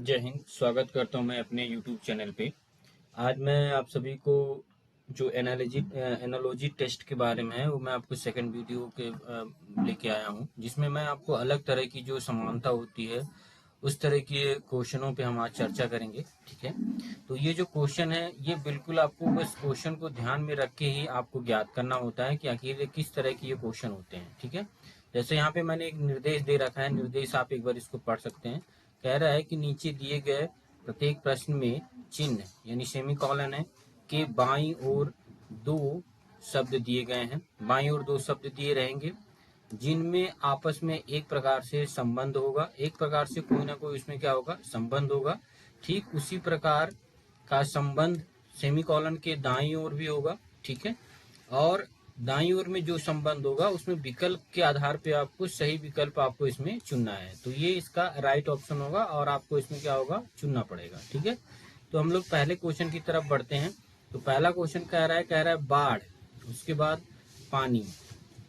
जय हिंद। स्वागत करता हूं मैं अपने YouTube चैनल पे। आज मैं आप सभी को जो एनालॉजी टेस्ट के बारे में है वो मैं आपको सेकंड वीडियो के लेके आया हूं, जिसमें मैं आपको अलग तरह की जो समानता होती है उस तरह के क्वेश्चनों पे हम आज चर्चा करेंगे। ठीक है, तो ये जो क्वेश्चन है ये बिल्कुल आपको बस क्वेश्चन को ध्यान में रख के ही आपको ज्ञात करना होता है कि आखिर किस तरह के ये क्वेश्चन होते हैं। ठीक है, जैसे यहाँ पे मैंने एक निर्देश दे रखा है, निर्देश आप एक बार इसको पढ़ सकते हैं। कह रहा है कि नीचे दिए गए प्रत्येक प्रश्न में चिन्ह यानी सेमीकोलन है के बाईं ओर दो शब्द दिए गए हैं, बाईं ओर दो शब्द दिए रहेंगे जिनमें आपस में एक प्रकार से संबंध होगा, एक प्रकार से कोई ना कोई उसमें क्या होगा, संबंध होगा। ठीक उसी प्रकार का संबंध सेमीकोलन के दाईं ओर भी होगा। ठीक है, और दाईं ओर में जो संबंध होगा उसमें विकल्प के आधार पे आपको सही विकल्प आपको इसमें चुनना है, तो ये इसका राइट ऑप्शन होगा और आपको इसमें क्या होगा, चुनना पड़ेगा। ठीक है, तो हम लोग पहले क्वेश्चन की तरफ बढ़ते हैं। तो पहला क्वेश्चन कह रहा है बाढ़, उसके बाद पानी,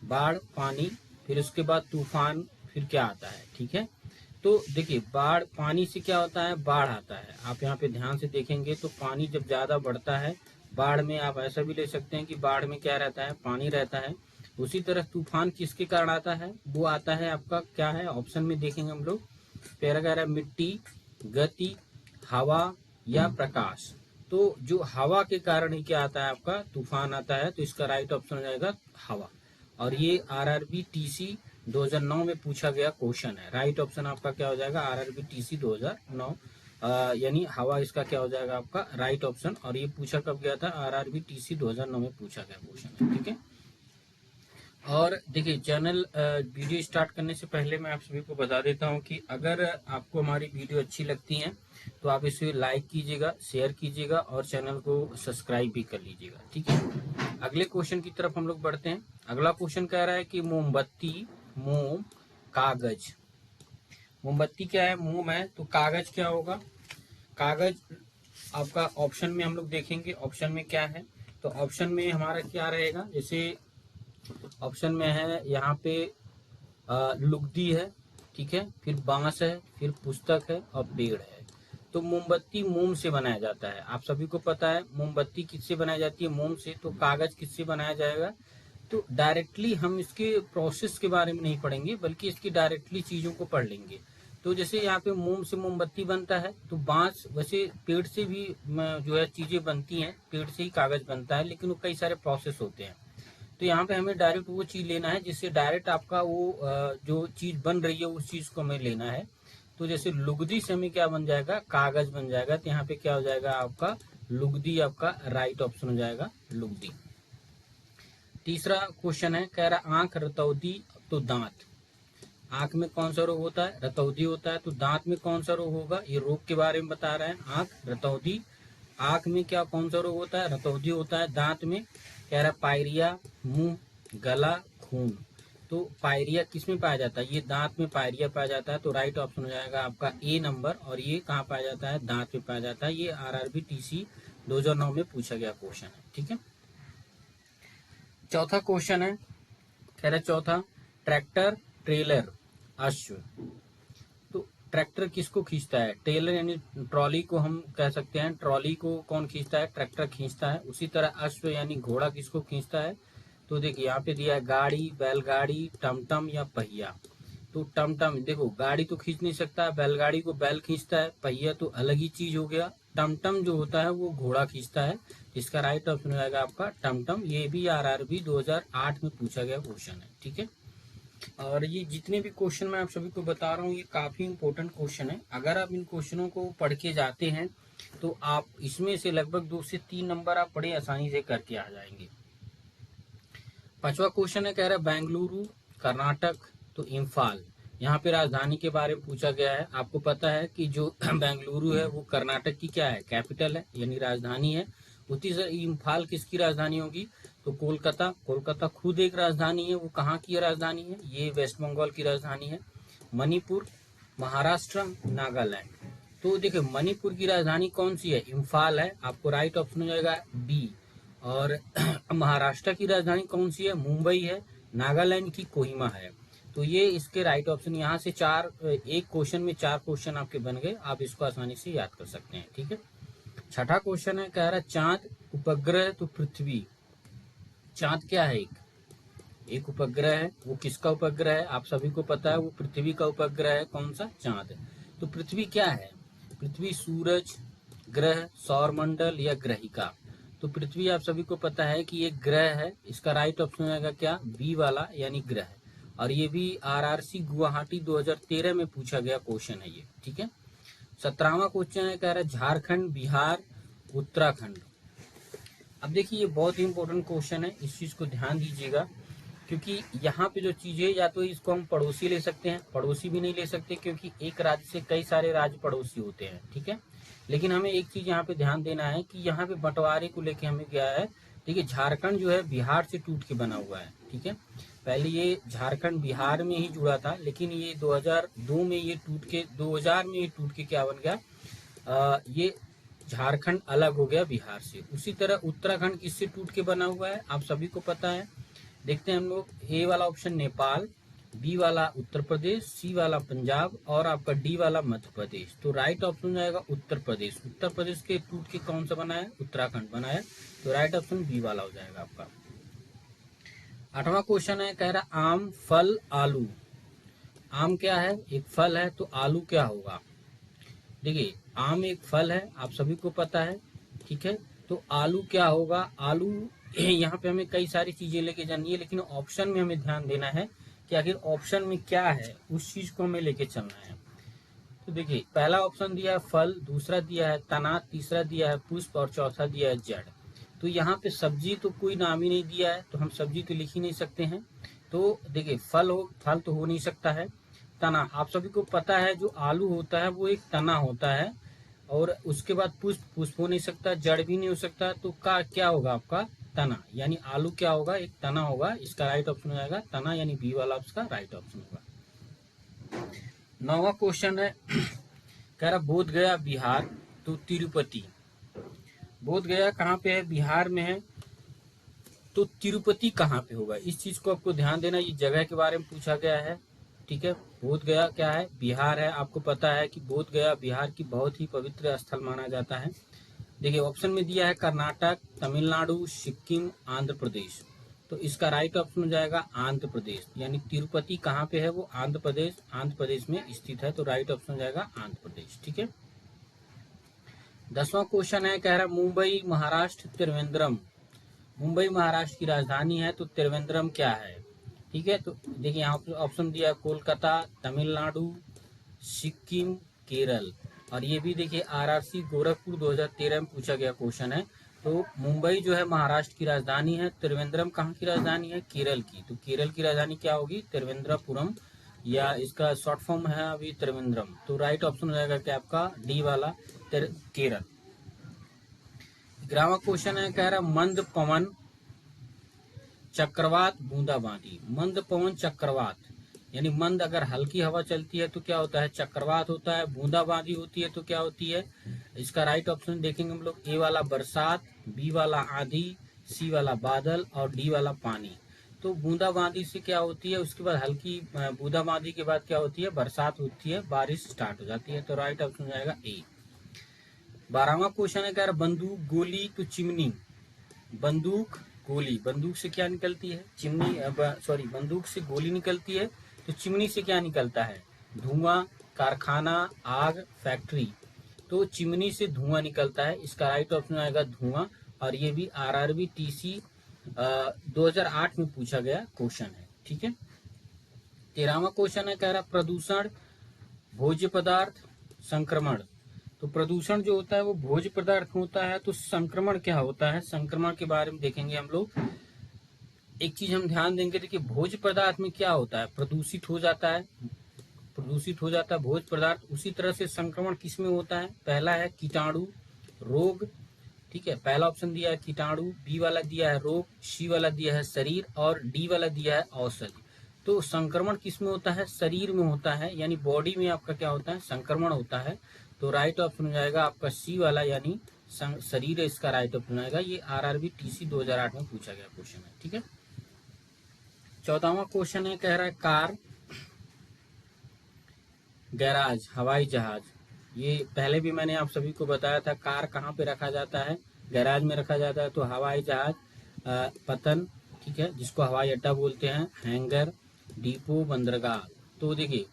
बाढ़ पानी, फिर उसके बाद तूफान, फिर क्या आता है। ठीक है, तो देखिए बाढ़ पानी से क्या होता है, बाढ़ आता है। आप यहाँ पे ध्यान से देखेंगे तो पानी जब ज्यादा बढ़ता है बाढ़ में, आप ऐसा भी ले सकते हैं कि बाढ़ में क्या रहता है, पानी रहता है। उसी तरह तूफान किसके कारण आता है, वो आता है आपका क्या है, ऑप्शन में देखेंगे हम लोग। पहला कह रहा है मिट्टी, गति, हवा या प्रकाश। तो जो हवा के कारण ही क्या आता है, आपका तूफान आता है, तो इसका राइट ऑप्शन हो जाएगा हवा। और ये आरआरबी टीसी 2009 में पूछा गया क्वेश्चन है। राइट ऑप्शन आपका क्या हो जाएगा, आरआरबी टीसी 2009, यानी हवा इसका क्या हो जाएगा आपका राइट ऑप्शन। और ये पूछा कब गया था, आरआरबी टीसी 2009 में पूछा गया क्वेश्चन है। ठीक है, और देखिए चैनल वीडियो स्टार्ट करने से पहले मैं आप सभी को बता देता हूं कि अगर आपको हमारी वीडियो अच्छी लगती है तो आप इसे लाइक कीजिएगा, शेयर कीजिएगा और चैनल को सब्सक्राइब भी कर लीजिएगा। ठीक है, अगले क्वेश्चन की तरफ हम लोग बढ़ते हैं। अगला क्वेश्चन कह रहा है कि मोमबत्ती, मोम, कागज। मोमबत्ती क्या है, मोम है, तो कागज क्या होगा, कागज आपका ऑप्शन में हम लोग देखेंगे ऑप्शन में क्या है। तो ऑप्शन में हमारा क्या रहेगा, जैसे ऑप्शन में है यहाँ पे लुगदी है, ठीक है, फिर बांस है, फिर पुस्तक है और पेड़ है। तो मोमबत्ती मोम से बनाया जाता है, आप सभी को पता है मोमबत्ती किससे बनाई जाती है, मोम से। तो कागज किससे बनाया जाएगा, तो डायरेक्टली हम इसके प्रोसेस के बारे में नहीं पढ़ेंगे बल्कि इसकी डायरेक्टली चीजों को पढ़ लेंगे। तो जैसे यहाँ पे मोम से मोमबत्ती बनता है, तो बांस वैसे पेड़ से भी जो है चीजें बनती हैं, पेड़ से ही कागज बनता है, लेकिन वो कई सारे प्रोसेस होते हैं। तो यहाँ पे हमें डायरेक्ट वो चीज लेना है जिससे डायरेक्ट आपका वो जो चीज बन रही है उस चीज को हमें लेना है। तो जैसे लुगदी से हमें क्या बन जाएगा, कागज बन जाएगा। तो यहाँ पे क्या हो जाएगा आपका लुगदी, आपका राइट ऑप्शन हो जाएगा लुगदी। तीसरा क्वेश्चन है, कह रहा आंख, रतौदी तो दांत। आंख में कौन सा रोग होता है, रतौदी होता है, तो दांत में कौन सा रोग होगा, ये रोग के बारे में बता रहे हैं। आंख, रतौदी, आंख में क्या कौन सा रोग होता है, रतौदी होता है। दांत में कह रहा है पायरिया, मुंह, गला, खून। तो पायरिया किस में पाया जाता है, ये दांत में पायरिया पाया जाता है। तो राइट ऑप्शन हो जाएगा आपका ए नंबर। और ये कहाँ पाया जाता है, दांत में पाया जाता है। ये आरआरबी टीसी 2009 में पूछा गया क्वेश्चन है। ठीक है, चौथा क्वेश्चन है, कह रहा है चौथा, ट्रैक्टर, ट्रेलर, अश्व। तो ट्रैक्टर किसको खींचता है, ट्रेलर यानी ट्रॉली को हम कह सकते हैं, ट्रॉली को कौन खींचता है, ट्रैक्टर खींचता है। उसी तरह अश्व यानी घोड़ा किसको खींचता है, तो देखिए यहाँ पे दिया है गाड़ी, बैलगाड़ी, टमटम या पहिया। तो टमटम, देखो गाड़ी तो खींच नहीं सकता, बैलगाड़ी को बैल खींचता है, पहिया तो अलग ही चीज हो गया। टमटम जो होता है वो घोड़ा खींचता है। इसका राइट ऑप्शन हो जाएगा आपका टमटम। ये भी आरआरबी 2008 में पूछा गया क्वेश्चन है। ठीक है, और ये जितने भी क्वेश्चन मैं आप सभी को बता रहा हूँ ये काफी इंपॉर्टेंट क्वेश्चन है। अगर आप इन क्वेश्चनों को पढ़ के जाते हैं तो आप इसमें से लगभग 2 से 3 नंबर आप बड़े आसानी से करके आ जाएंगे। पांचवा क्वेश्चन है, कह रहा है बेंगलुरु, कर्नाटक तो इम्फाल। यहाँ पे राजधानी के बारे में पूछा गया है। आपको पता है कि जो बेंगलुरु है वो कर्नाटक की क्या है, कैपिटल है यानी राजधानी है। उसी से इम्फाल किसकी राजधानी होगी, तो कोलकाता। कोलकाता खुद एक राजधानी है, वो कहाँ की राजधानी है, ये वेस्ट बंगाल की राजधानी है। मणिपुर, महाराष्ट्र, नागालैंड। तो देखिए मणिपुर की राजधानी कौन सी है, इम्फाल है। आपको राइट ऑप्शन हो जाएगा बी। और महाराष्ट्र की राजधानी कौन सी है, मुंबई है। नागालैंड की कोहिमा है। तो ये इसके राइट ऑप्शन, यहाँ से एक क्वेश्चन में 4 क्वेश्चन आपके बन गए, आप इसको आसानी से याद कर सकते हैं। ठीक है, छठा क्वेश्चन है, कह रहा है चांद उपग्रह तो पृथ्वी। चांद क्या है? एक उपग्रह है। वो किसका उपग्रह है? आप सभी को पता है, वो पृथ्वी का उपग्रह है। कौन सा? चांद। तो पृथ्वी क्या है? पृथ्वी सूरज, ग्रह, सौर मंडल या ग्रहिका। तो पृथ्वी आप सभी को पता है कि एक ग्रह है। इसका राइट ऑप्शन आएगा क्या? बी वाला, यानी ग्रह। और ये भी आरआरसी गुवाहाटी 2013 में पूछा गया क्वेश्चन है ये। ठीक है, 17वां क्वेश्चन है, कह रहा है झारखंड, बिहार, उत्तराखंड। अब देखिए, ये बहुत ही इंपॉर्टेंट क्वेश्चन है, इस चीज को ध्यान दीजिएगा, क्योंकि यहाँ पे जो चीज है, या तो इसको हम पड़ोसी ले सकते हैं, पड़ोसी भी नहीं ले सकते, क्योंकि एक राज्य से कई सारे राज्य पड़ोसी होते हैं। ठीक है, लेकिन हमें एक चीज यहाँ पे ध्यान देना है कि यहाँ पे बंटवारे को लेके हमें क्या है। देखिए, झारखंड जो है बिहार से टूट के बना हुआ है। ठीक है, पहले ये झारखंड बिहार में ही जुड़ा था, लेकिन ये 2002 में ये टूट के 2000 में ये टूट के क्या बन गया, ये झारखंड अलग हो गया बिहार से। उसी तरह उत्तराखंड किससे टूट के बना हुआ है? आप सभी को पता है। देखते हैं हम लोग, ए वाला ऑप्शन नेपाल, बी वाला उत्तर प्रदेश, सी वाला पंजाब और आपका डी वाला मध्य प्रदेश। तो राइट ऑप्शन जाएगा उत्तर प्रदेश। उत्तर प्रदेश के टूट के कौन सा बना है? उत्तराखंड बना है। तो राइट ऑप्शन बी वाला हो जाएगा आपका। 8वां क्वेश्चन है, कह रहा आम, फल, आलू। आम क्या है? एक फल है। तो आलू क्या होगा? देखिए, आम एक फल है, आप सभी को पता है। ठीक है, तो आलू क्या होगा? आलू यहाँ पे हमें कई सारी चीजें लेके जानी है, लेकिन ऑप्शन में हमें ध्यान देना है कि आखिर ऑप्शन में क्या है, उस चीज को हमें लेके चलना है। तो देखिए, पहला ऑप्शन दिया है फल, दूसरा दिया है तना, तीसरा दिया है पुष्प और चौथा दिया है जड़। तो यहाँ पे सब्जी तो कोई नाम ही नहीं दिया है, तो हम सब्जी तो लिख ही नहीं सकते हैं। तो देखिए, फल तो हो नहीं सकता है। तना, आप सभी को पता है, जो आलू होता है वो एक तना होता है। और उसके बाद पुष्प हो नहीं सकता, जड़ भी नहीं हो सकता। तो क्या होगा आपका? तना, यानी आलू क्या होगा? एक तना होगा। इसका राइट ऑप्शन हो जाएगा तना, यानी बी वाला उसका राइट ऑप्शन होगा। 9वां क्वेश्चन है, कह रहा बोध गया बिहार तो तिरुपति। बोध गया कहाँ पे है? बिहार में है। तो तिरुपति कहाँ पे होगा? इस चीज को आपको ध्यान देना, ये जगह के बारे में पूछा गया है। ठीक है, बोध गया क्या है? बिहार है। आपको पता है कि बोध गया बिहार की बहुत ही पवित्र स्थल माना जाता है। देखिए, ऑप्शन में दिया है कर्नाटक, तमिलनाडु, सिक्किम, आंध्र प्रदेश। तो इसका राइट ऑप्शन हो जाएगा आंध्र प्रदेश, यानी तिरुपति कहाँ पे है? वो आंध्र प्रदेश में स्थित है। तो राइट ऑप्शन हो जाएगा आंध्र प्रदेश। ठीक है, 10वां क्वेश्चन है, कह रहा मुंबई, महाराष्ट्र, त्रिवेंद्रम। मुंबई महाराष्ट्र की राजधानी है, तो त्रिवेंद्रम क्या है? ठीक है, तो देखिए, यहाँ ऑप्शन दिया कोलकाता, तमिलनाडु, सिक्किम, केरल। और ये भी देखिए, आरआरसी गोरखपुर 2013 में पूछा गया क्वेश्चन है। तो मुंबई जो है महाराष्ट्र की राजधानी है, त्रिवेंद्रम कहाँ की राजधानी है? केरल की। तो केरल की राजधानी क्या होगी? त्रिवेंद्रपुरम, या इसका शॉर्ट फॉर्म है अभी त्रिवेंद्रम। तो राइट ऑप्शन हो जाएगा क्या आपका? डी वाला, केरल। 11वां क्वेश्चन है, कह रहा मंद पवन, चक्रवात, बूंदाबांदी। मंद पवन, चक्रवात, यानी मंद अगर हल्की हवा चलती है तो क्या होता है? चक्रवात होता है। बूंदाबांदी होती है तो क्या होती है? इसका राइट ऑप्शन देखेंगे हम लोग, ए वाला बरसात, बी वाला आंधी, सी वाला बादल और डी वाला पानी। तो बूंदाबांदी से क्या होती है? उसके बाद हल्की बूंदाबांदी के बाद क्या होती है? बरसात होती है, बारिश स्टार्ट हो जाती है। तो राइट ऑप्शन हो जाएगा ए। 12वां क्वेश्चन है, कह रहा बंदूक, गोली तो चिमनी। बंदूक, गोली, बंदूक से क्या निकलती है? चिमनी, बंदूक से गोली निकलती है, तो चिमनी से क्या निकलता है? धुआं, कारखाना, आग, फैक्ट्री। तो चिमनी से धुआं निकलता है। इसका राइट ऑप्शन आएगा धुआं। और ये भी आरआरबी टीसी 2008 में पूछा गया क्वेश्चन है। ठीक है, 13वां क्वेश्चन है, कह रहा प्रदूषण, भोज्य पदार्थ, संक्रमण। तो प्रदूषण जो होता है वो भोज्य पदार्थ होता है, तो संक्रमण क्या होता है? संक्रमण के बारे में देखेंगे हम लोग। एक चीज हम ध्यान देंगे, देखिए भोज्य पदार्थ में क्या होता है? प्रदूषित हो जाता है, भोज्य पदार्थ। उसी तरह से संक्रमण किस में होता है? पहला है कीटाणु, रोग। ठीक है, पहला ऑप्शन दिया है कीटाणु, बी वाला दिया है रोग, सी वाला दिया है शरीर और डी वाला दिया है औषधि। तो संक्रमण किस में होता है? शरीर में होता है, यानी बॉडी में आपका क्या होता है? संक्रमण होता है। तो राइट ऑप्शन हो जाएगा आपका सी वाला, यानी शरीर है, इसका राइट ऑप्शन आएगा। ये आरआरबी टीसी 2008 में पूछा गया क्वेश्चन है। ठीक है, 14वां क्वेश्चन है, कह रहा है कार, गैराज, हवाई जहाज। ये पहले भी मैंने आप सभी को बताया था, कार कहाँ पे रखा जाता है, गैराज में रखा जाता है। तो हवाई जहाज, पतन, ठीक है, जिसको हवाई अड्डा बोलते हैं, हैंगर, डिपो, बंदरगाह। तो देखिए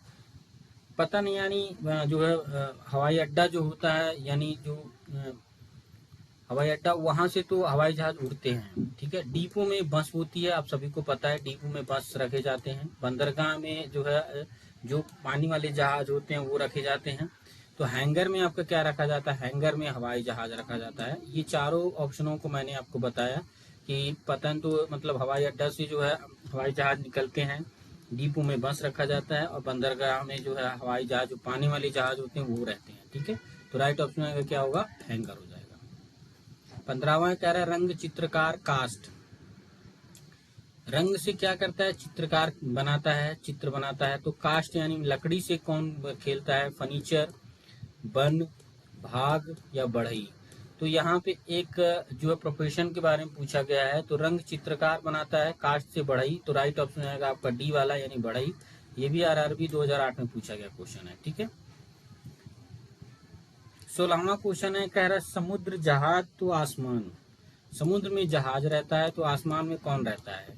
पतन यानी जो है हवाई अड्डा जो होता है, यानी जो हवाई अड्डा, वहां से तो हवाई जहाज उड़ते हैं, ठीक है। डिपो में बस होती है, आप सभी को पता है, डिपो में बस रखे जाते हैं। बंदरगाह में जो है जो पानी वाले जहाज होते हैं वो रखे जाते हैं। तो हैंगर में आपका क्या रखा जाता है, हैंगर में हवाई जहाज रखा जाता है। ये चारों ऑप्शनों को मैंने आपको बताया कि पतन तो मतलब हवाई अड्डा से जो है हवाई जहाज निकलते हैं, डिपो में बस रखा जाता है, और बंदरगाह में जो है हवाई जहाज, जो पानी वाले जहाज होते हैं वो रहते हैं, ठीक है। तो राइट ऑप्शन क्या होगा, हैंगर हो जाएगा। 15वां कह रहा है रंग चित्रकार कास्ट। रंग से क्या करता है, चित्रकार बनाता है, चित्र बनाता है। तो कास्ट यानी लकड़ी से कौन खेलता है, फर्नीचर, बन, भाग या बढ़ई। तो यहाँ पे एक जो है प्रोफेशन के बारे में पूछा गया है। तो रंग चित्रकार बनाता है कास्ट से बढ़ई। तो राइट ऑप्शन आएगा आपका डी वाला यानी बढ़ई। ये भी आरआरबी 2008 में पूछा गया क्वेश्चन है, ठीक है। 16वां क्वेश्चन है, कह रहा है समुद्र जहाज तो आसमान। समुद्र में जहाज रहता है तो आसमान में कौन रहता है।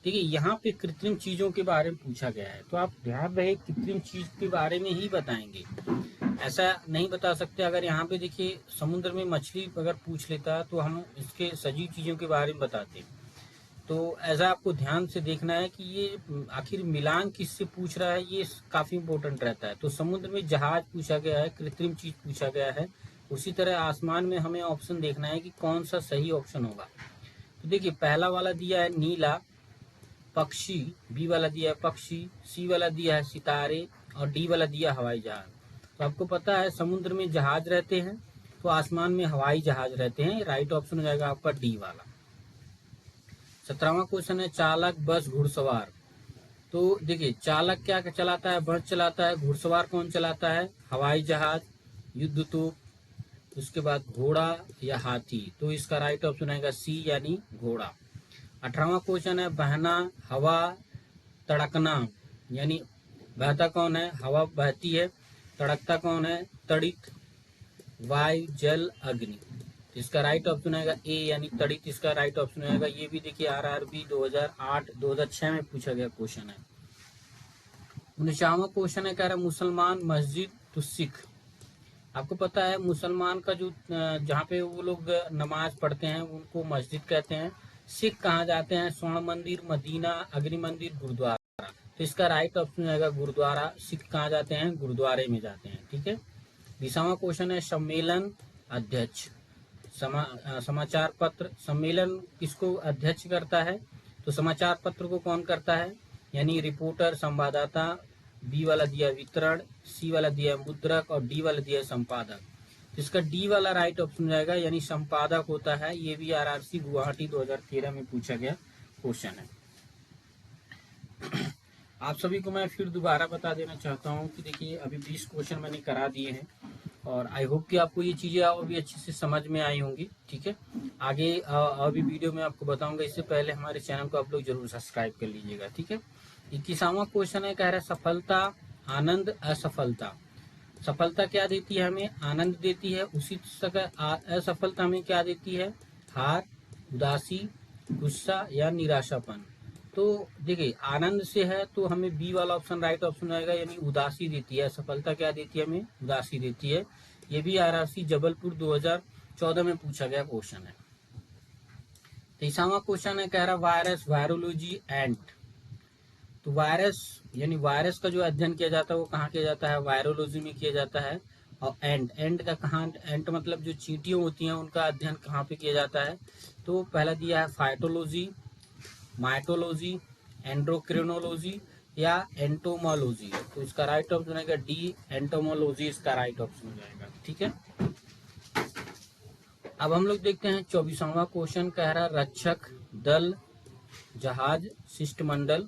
ठीक है, यहाँ पे कृत्रिम चीजों के बारे में पूछा गया है, तो आप ध्यान रहे कृत्रिम चीज के बारे में ही बताएंगे, ऐसा नहीं बता सकते। अगर यहाँ पे देखिए समुद्र में मछली अगर पूछ लेता तो हम इसके सजीव चीजों के बारे में बताते। तो ऐसा आपको ध्यान से देखना है कि ये आखिर मिलान किससे पूछ रहा है, ये काफी इंपॉर्टेंट रहता है। तो समुद्र में जहाज पूछा गया है, कृत्रिम चीज पूछा गया है। उसी तरह आसमान में हमें ऑप्शन देखना है कि कौन सा सही ऑप्शन होगा। तो देखिए पहला वाला दिया है नीला, पक्षी, बी वाला दिया है पक्षी, सी वाला दिया है सितारे, और डी वाला दिया हवाई जहाज। तो आपको पता है समुद्र में जहाज रहते हैं तो आसमान में हवाई जहाज रहते हैं। राइट ऑप्शन हो जाएगा आपका डी वाला। 17वां क्वेश्चन है चालक, बस, घुड़सवार। तो देखिए चालक क्या चलाता है, बस चलाता है। घुड़सवार कौन चलाता है, हवाई जहाज, युद्ध तोप, उसके बाद घोड़ा या हाथी। तो इसका राइट ऑप्शन आएगा सी यानी घोड़ा। 18वां क्वेश्चन है बहना, हवा, तड़कना। यानी बहता कौन है, हवा बहती है। तड़कता कौन है, तड़ित, वायु, जल, अग्नि। तो इसका राइट ऑप्शन आएगा ए यानी तड़ित, इसका राइट ऑप्शन आएगा। ये भी देखिए आरआरबी 2008 2006 में पूछा गया क्वेश्चन है। 19वां क्वेश्चन है, कह रहा मुसलमान, मस्जिद तो सिख। आपको पता है मुसलमान का जो जहाँ पे वो लोग नमाज पढ़ते हैं उनको मस्जिद कहते हैं। सिख कहाँ जाते हैं, स्वर्ण मंदिर, मदीना, अग्नि मंदिर, गुरुद्वारा। तो इसका राइट ऑप्शन आएगा गुरुद्वारा। सिख कहाँ जाते हैं, गुरुद्वारे में जाते हैं, ठीक है। 20वां क्वेश्चन है सम्मेलन, अध्यक्ष, समाचार पत्र। सम्मेलन किसको अध्यक्ष करता है, तो समाचार पत्र को कौन करता है, यानी रिपोर्टर, संवाददाता। बी वाला दिया वितरण, सी वाला दिया मुद्रक, और डी वाला दिया संपादक। तो इसका डी वाला राइट ऑप्शन जाएगा, यानी संपादक होता है। ये भी आरआरसी गुवाहाटी 2013 में पूछा गया क्वेश्चन है। आप सभी को मैं फिर दोबारा बता देना चाहता हूँ कि देखिए अभी 20 क्वेश्चन मैंने करा दिए हैं, और आई होप कि आपको ये चीजें और भी अच्छे से समझ में आई होंगी, ठीक है। आगे और भी वीडियो में आपको बताऊंगा। इससे पहले हमारे चैनल को आप लोग जरूर सब्सक्राइब कर लीजिएगा, ठीक है। 21वां क्वेश्चन है, कह रहा है सफलता, आनंद, असफलता। सफलता क्या देती है हमें, आनंद देती है। उसी तरह असफलता हमें क्या देती है, हार, उदासी, गुस्सा या निराशापन। तो देखिए आनंद से है तो हमें बी वाला ऑप्शन राइट ऑप्शन आएगा, यानी उदासी देती है। सफलता क्या देती है हमें, उदासी देती है। ये भी आरआरसी जबलपुर 2014 में पूछा गया क्वेश्चन है। 23वां क्वेश्चन है, कह रहा वायरस, वायरोलॉजी, एंट। तो वायरस यानी वायरस का जो अध्ययन किया जाता है वो कहाँ किया जाता है, वायरोलॉजी में किया जाता है। और एंट का कहाँ, एंट मतलब जो चींटियां होती हैं उनका अध्ययन कहाँ पे किया जाता है। तो पहला दिया है फाइटोलॉजी, माइटोलॉजी, एंड्रोक्रिनोलॉजी या एंटोमोलॉजी। तो इसका राइट ऑप्शन आएगा डी, एंटोमोलॉजी इसका राइट ऑप्शन हो जाएगा, ठीक है। अब हम लोग देखते हैं 24वां क्वेश्चन, कह रहा रक्षक दल, जहाज, शिष्टमंडल।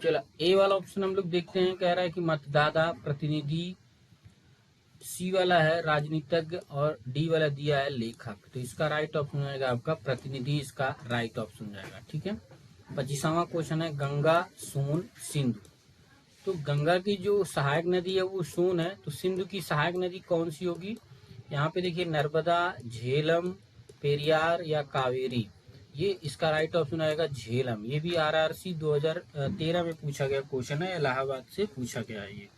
चलो ए वाला ऑप्शन हम लोग देखते हैं, कह रहा है कि मतदाता, प्रतिनिधि, सी वाला है राजनीतिज्ञ और डी वाला दिया है लेखक। तो इसका राइट ऑप्शन हो जाएगा आपका प्रतिनिधि, इसका राइट ऑप्शन हो जाएगा। ठीक है। 25वां क्वेश्चन है गंगा, सोन, सिंधु। तो गंगा की जो सहायक नदी है वो सोन है, तो सिंधु की सहायक नदी कौन सी होगी? यहाँ पे देखिए नर्मदा, झेलम, पेरियार या कावेरी। ये इसका राइट ऑप्शन आएगा झेलम। ये भी RRC 2013 में पूछा गया क्वेश्चन है, इलाहाबाद से पूछा गया है ये।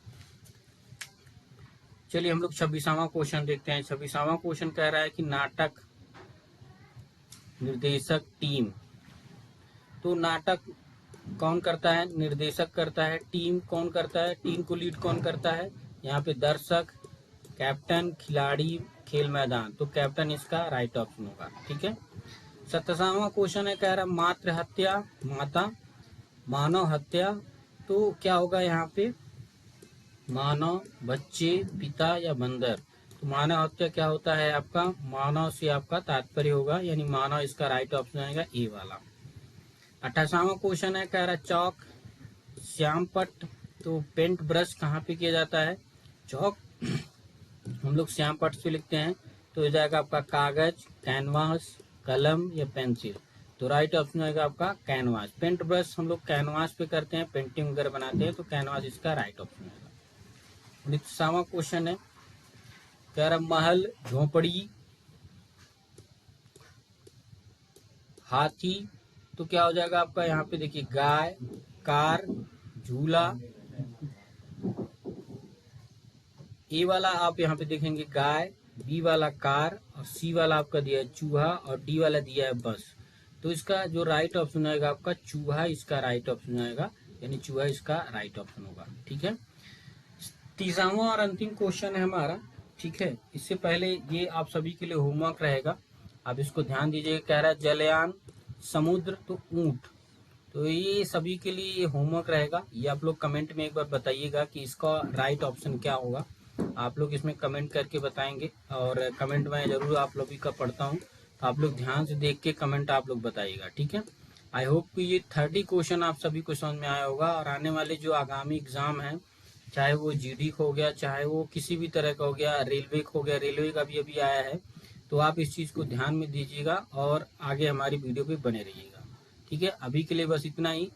चलिए हम लोग 26वां क्वेश्चन देखते हैं। 26वां क्वेश्चन कह रहा है कि नाटक निर्देशक टीम। तो नाटक कौन करता है? निर्देशक करता है। टीम कौन करता है? टीम को लीड कौन करता है? यहाँ पे दर्शक, कैप्टन, खिलाड़ी, खेल मैदान। तो कैप्टन इसका राइट ऑप्शन होगा। ठीक है। 27वां क्वेश्चन है, कह रहा मातृ हत्या, माता, मानव हत्या। तो क्या होगा यहाँ पे? मानव, बच्चे, पिता या बंदर। तो मानव हत्या क्या होता है आपका? मानव से आपका तात्पर्य होगा, यानी मानव इसका राइट ऑप्शन आएगा ए वाला। 28वां क्वेश्चन है, कह रहा चौक, श्यामपट्ट। तो पेंट ब्रश कहाँ पे किया जाता है? चौक हम लोग श्यामपट्ट से लिखते हैं। तो हो जाएगा आपका कागज, कैनवास, कलम या पेंसिल। तो राइट ऑप्शन आएगा आपका कैनवास। पेंट ब्रश हम लोग कैनवास पे करते हैं, पेंटिंग वगैरह बनाते हैं, तो कैनवास इसका राइट ऑप्शन आएगा। 29वां क्वेश्चन है, कह रहा महल, झोपड़ी, हाथी। तो क्या हो जाएगा आपका यहाँ पे? देखिए गाय, कार, झूला। ए वाला आप यहाँ पे देखेंगे गाय, बी वाला कार और सी वाला आपका दिया है चूहा और डी वाला दिया है बस। तो इसका जो राइट ऑप्शन आएगा आपका चूहा, इसका राइट ऑप्शन आएगा, यानी चूहा इसका राइट ऑप्शन होगा। ठीक है। 30वां और अंतिम क्वेश्चन है हमारा। ठीक है। इससे पहले ये आप सभी के लिए होमवर्क रहेगा, आप इसको ध्यान दीजिए। कह रहा है जलयान, समुद्र, तो ऊंट। तो ये सभी के लिए ये होमवर्क रहेगा। ये आप लोग कमेंट में एक बार बताइएगा कि इसका राइट ऑप्शन क्या होगा। आप लोग इसमें कमेंट करके बताएंगे और कमेंट में जरूर आप लोग का पढ़ता हूँ, तो आप लोग ध्यान से देख के कमेंट आप लोग बताइएगा। ठीक है। आई होप कि ये 30 क्वेश्चन आप सभी को समझ में आया होगा। और आने वाले जो आगामी एग्जाम है, चाहे वो GD हो गया, चाहे वो किसी भी तरह का हो गया, रेलवे हो गया, रेलवे का भी अभी आया है, तो आप इस चीज़ को ध्यान में दीजिएगा और आगे हमारी वीडियो पे बने रहिएगा। ठीक है। अभी के लिए बस इतना ही।